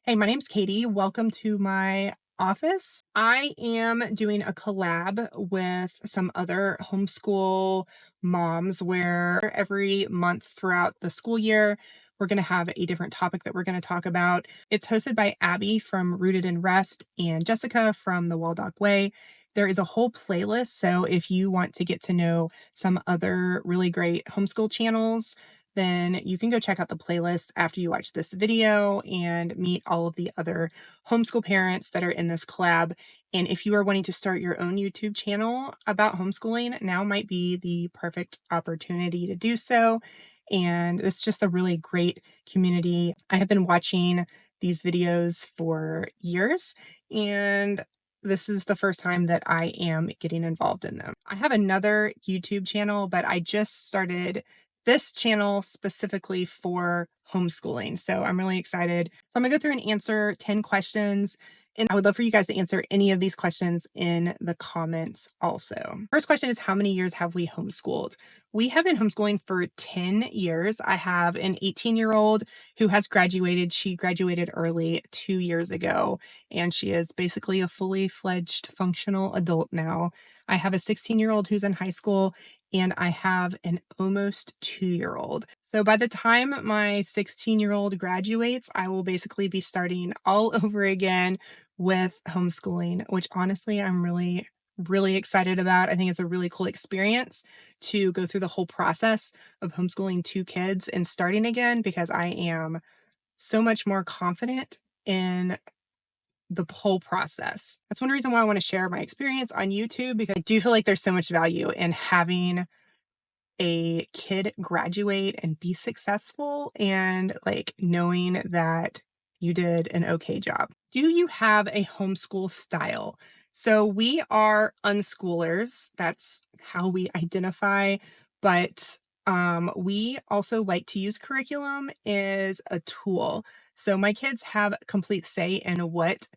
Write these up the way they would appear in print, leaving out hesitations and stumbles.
Hey, my name's Katie. Welcome to my office. I am doing a collab with some other homeschool moms where every month throughout the school year, we're going to have a different topic that we're going to talk about. It's hosted by Abby from Rooted in Rest and Jessica from the Waldock Way. There is a whole playlist, so if you want to get to know some other really great homeschool channels, then you can go check out the playlist after you watch this video and meet all of the other homeschool parents that are in this collab. And if you are wanting to start your own YouTube channel about homeschooling, now might be the perfect opportunity to do so. And it's just a really great community. I have been watching these videos for years, and this is the first time that I am getting involved in them. I have another YouTube channel, but I just started this channel specifically for homeschooling. So I'm really excited. So I'm gonna go through and answer 10 questions. And I would love for you guys to answer any of these questions in the comments also. First question is, how many years have we homeschooled? We have been homeschooling for 10 years. I have an 18-year-old who has graduated. She graduated early 2 years ago, and she is basically a fully fledged functional adult now. I have a 16-year-old who's in high school, and I have an almost 2-year-old. So by the time my 16-year-old graduates, I will basically be starting all over again with homeschooling, which honestly, I'm really excited about. I think it's a really cool experience to go through the whole process of homeschooling 2 kids and starting again, because I am so much more confident in the whole process. That's one reason why I want to share my experience on YouTube, because I do feel like there's so much value in having a kid graduate and be successful, and like knowing that you did an okay job. Do you have a homeschool style? So we are unschoolers. That's how we identify, but we also like to use curriculum as a tool. So my kids have complete say in what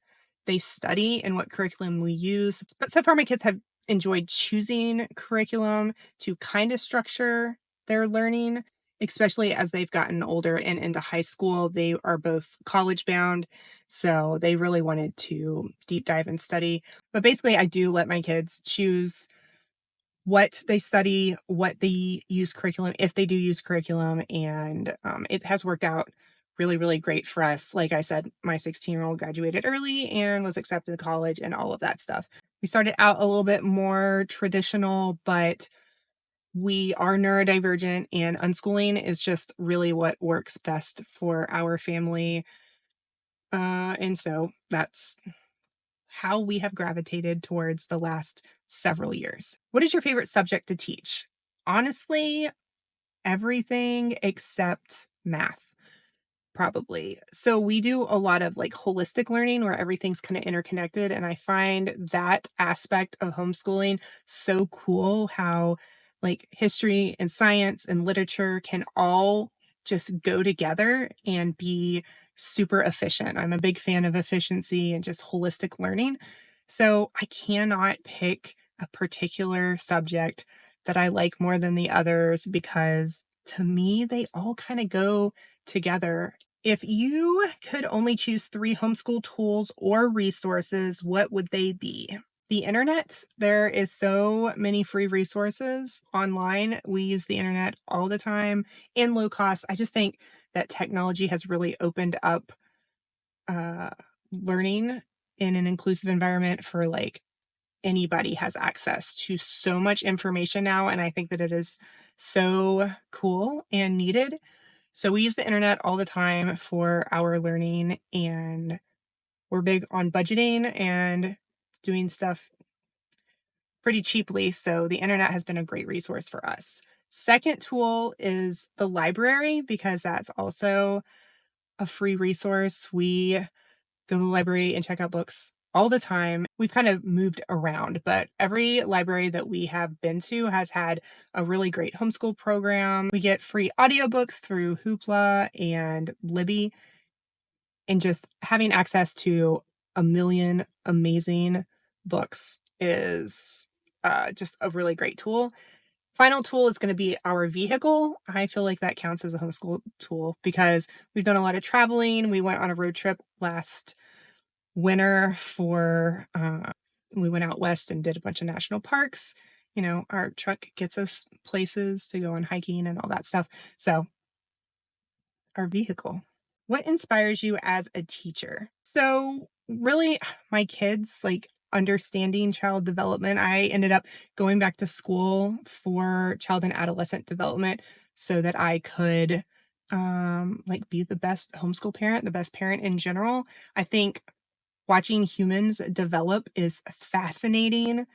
they study and what curriculum we use. But so far, my kids have enjoyed choosing curriculum to kind of structure their learning, especially as they've gotten older and into high school. They are both college bound, so they really wanted to deep dive and study. But basically, I do let my kids choose what they study, what they use curriculum, if they do use curriculum, and it has worked out really great for us. Like I said, my 16-year-old graduated early and was accepted to college and all of that stuff. We started out a little bit more traditional, but we are neurodivergent, and unschooling is just really what works best for our family. And so that's how we have gravitated towards the last several years. What is your favorite subject to teach? Honestly, everything except math, probably. So we do a lot of like holistic learning where everything's kind of interconnected. And I find that aspect of homeschooling so cool, how like history and science and literature can all just go together and be super efficient. I'm a big fan of efficiency and just holistic learning. So I cannot pick a particular subject that I like more than the others, because to me, they all kind of go together. If you could only choose 3 homeschool tools or resources, what would they be? The internet. There is so many free resources online. We use the internet all the time in low cost. I just think that technology has really opened up learning in an inclusive environment for like anybody has access to so much information now. And I think that it is so cool and needed. So we use the internet all the time for our learning, and we're big on budgeting and doing stuff pretty cheaply. So the internet has been a great resource for us. Second tool is the library, because that's also a free resource. We go to the library and check out books all the time. We've kind of moved around, but every library that we have been to has had a really great homeschool program. We get free audiobooks through Hoopla and Libby, and just having access to a million amazing books is just a really great tool. Final tool is going to be our vehicle. I feel like that counts as a homeschool tool because we've done a lot of traveling. We went on a road trip last winter we went out west and did a bunch of national parks. You know, our truck gets us places to go on hiking and all that stuff. So, our vehicle. What inspires you as a teacher? So, really, my kids, like understanding child development, I ended up going back to school for child and adolescent development so that I could like be the best homeschool parent, the best parent in general. I think watching humans develop is fascinating,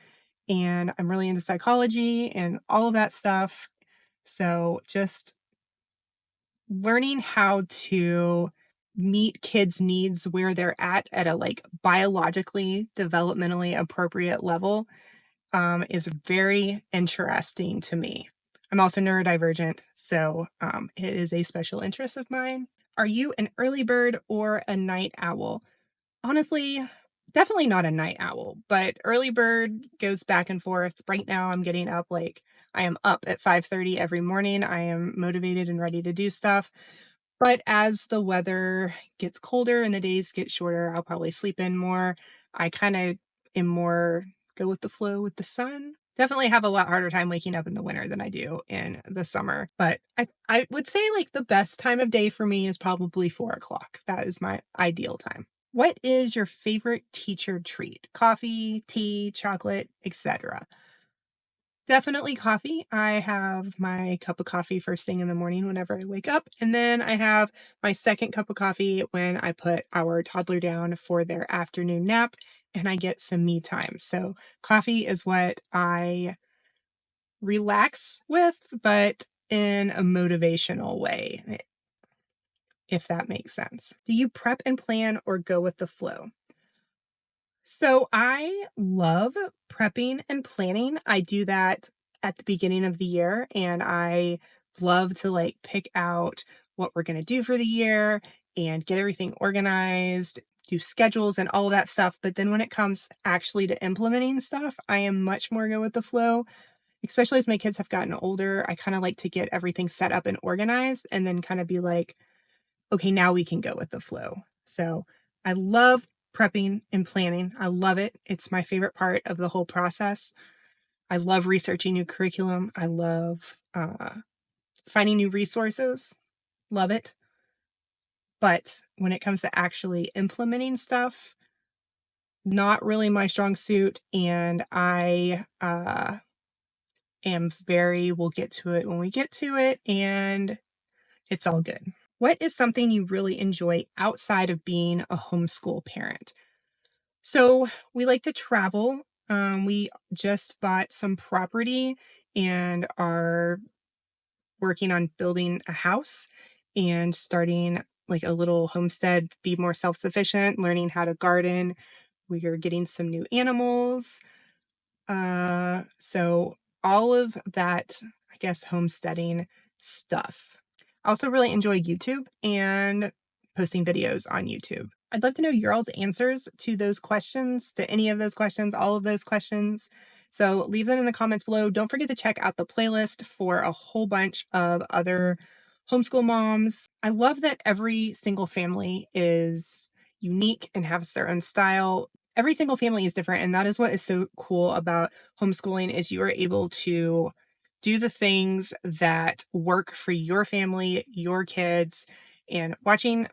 and I'm really into psychology and all of that stuff. So just learning how to meet kids' needs where they're at a like biologically, developmentally appropriate level is very interesting to me. I'm also neurodivergent, so it is a special interest of mine. Are you an early bird or a night owl? Honestly, definitely not a night owl, but early bird goes back and forth. Right now I'm getting up I am up at 5:30 every morning. I am motivated and ready to do stuff. But as the weather gets colder and the days get shorter, I'll probably sleep in more. I kind of am more go with the flow with the sun. Definitely have a lot harder time waking up in the winter than I do in the summer. But I would say like the best time of day for me is probably 4 o'clock. That is my ideal time. What is your favorite teacher treat? Coffee, tea, chocolate, etc. Definitely coffee. I have my cup of coffee first thing in the morning whenever I wake up, and then I have my second cup of coffee when I put our toddler down for their afternoon nap and I get some me time. So, coffee is what I relax with, but in a motivational way, if that makes sense. Do you prep and plan or go with the flow? So I love prepping and planning. I do that at the beginning of the year, and I love to like pick out what we're going to do for the year and get everything organized, do schedules and all of that stuff. But then when it comes actually to implementing stuff, I am much more go with the flow, especially as my kids have gotten older. I kind of like to get everything set up and organized and then kind of be like, okay, now we can go with the flow. So I love prepping and planning. I love it. It's my favorite part of the whole process. I love researching new curriculum. I love finding new resources. Love it. But when it comes to actually implementing stuff, not really my strong suit. And I am we'll get to it when we get to it. And it's all good. What is something you really enjoy outside of being a homeschool parent? So we like to travel. We just bought some property and are working on building a house and starting like a little homestead, be more self sufficient, learning how to garden. We are getting some new animals. So all of that, I guess, homesteading stuff. I also really enjoy YouTube and posting videos on YouTube. I'd love to know your all's answers to those questions, to any of those questions, all of those questions. So leave them in the comments below. Don't forget to check out the playlist for a whole bunch of other homeschool moms. I love that every single family is unique and has their own style. Every single family is different, and that is what is so cool about homeschooling is you are able to do the things that work for your family, your kids, and watching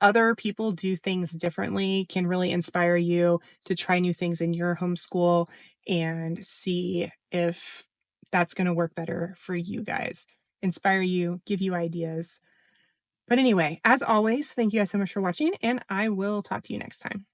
other people do things differently can really inspire you to try new things in your homeschool and see if that's going to work better for you guys. Inspire you, give you ideas. But anyway, as always, thank you guys so much for watching, and I will talk to you next time.